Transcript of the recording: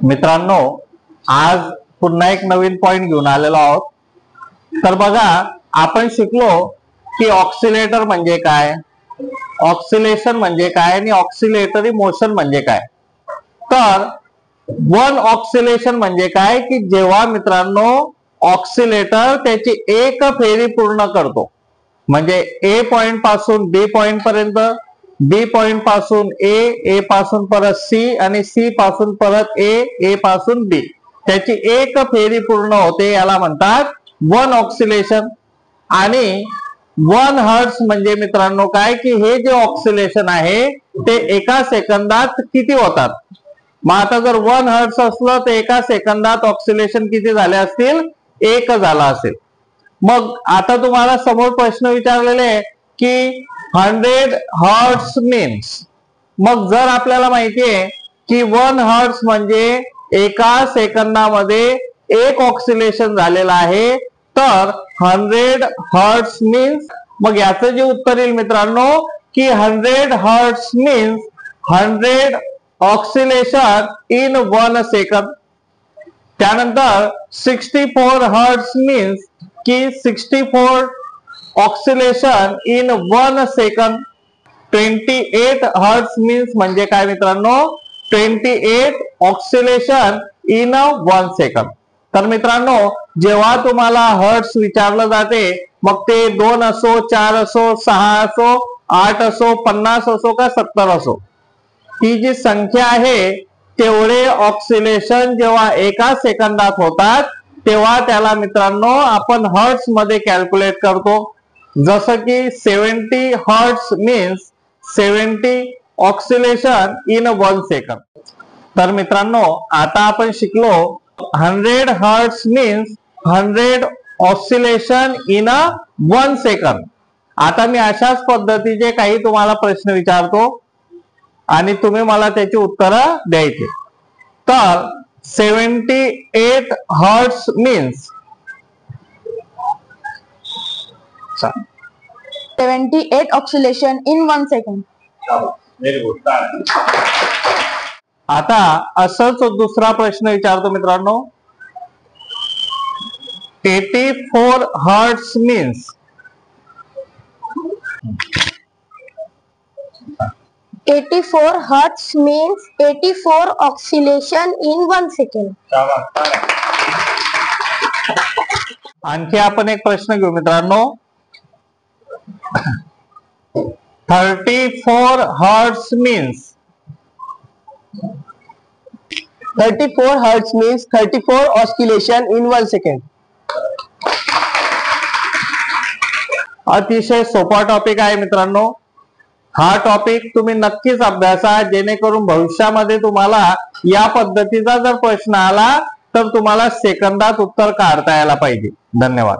मित्रांनो, आज पुन्हा एक नवीन पॉइंट घेऊन आलेलो आहोत. तर बघा, आपण शिकलो की ऑक्सिलेटर म्हणजे काय, ऑक्सिलेशन म्हणजे काय आणि ऑक्सिलेटरी मोशन म्हणजे काय. तर वन ऑक्सिलेशन म्हणजे काय की जेव्हा मित्रांनो ऑक्सिलेटर त्याची एक फेरी पूर्ण करतो, म्हणजे ए पॉइंट पासून बी पॉइंट पर्यंत, बी पॉइंट पासून ए पासून परत सी आणि सी पासून परत ए पासून बी, त्याची एक फेरी पूर्ण होते, याला म्हणतात वन ऑक्सिलेशन. आणि 1 हर्ट्ज म्हणजे मित्रांनो काय की हे जे ऑक्सिलेशन आहे ते एका सेकंदात किती होतात. मग आता जर 1 हर्ट्ज असलं तर एका सेकंदात ऑक्सिलेशन किती झाले असतील, 1 झाला असेल. मग आता तुम्हाला समोर प्रश्न विचारलेले आहे की 100 हर्ट्ज मीन्स, मग जर आपल्याला माहिती आहे की 1 हर्ट्ज म्हणजे एका सेकंदामध्ये एक ऑक्सिलेशन झालेलं आहे, तर 100 हर्ट्ज मीन्स, मग याचं जे उत्तर येईल मित्रांनो की 100 hertz means 100 oscillation in 1 second. त्यानंतर 64 हर्ट्ज मीन्स की 64 oscillation in 1 second. 28 hertz means म्हणजे काय मित्रांनो, 28 ऑक्सिलेशन इन 1 सेकंड. तर मित्रांनो, जेव्हा तुम्हाला हर्ट्ज विचारलं जाते, मग ते 2 असो, 4 असो, 6 असो, 8 असो, 50 असो का 70 असो, ती जी संख्या आहे तेवढे ऑक्सिलेशन जेव्हा एका सेकंदात होतात तेव्हा त्याला मित्रांनो आपण हर्ट्ज मध्ये कॅल्क्युलेट करतो. जसं की 70 hertz means 70 oscillation in 1 second. तर मित्रांनो, आता आपण शिकलो 100 hertz means 100 oscillation in 1 second. आता मी अशाच पद्धतीचे काही तुम्हाला प्रश्न विचारतो आणि तुम्ही मला त्याची उत्तरं द्यायची. तर 78 hertz means 78 oscillation in 1 second. आता असंच दुसरा प्रश्न विचारतो मित्रांनो. 84 hertz means 84 hertz means 84 oscillation in 1 second. आणखी आपण एक प्रश्न घेऊ मित्रांनो. 34 hertz means 34 hertz means 34 oscillation in 1 second. अतिशय सोपा टॉपिक आहे मित्रांनो. हा टॉपिक तुम्ही नक्कीच अभ्यासा, जेणेकरून भविष्यामध्ये तुम्हाला या पद्धतीचा जर प्रश्न आला तर तुम्हाला सेकंदात उत्तर काढता यायला पाहिजे. धन्यवाद.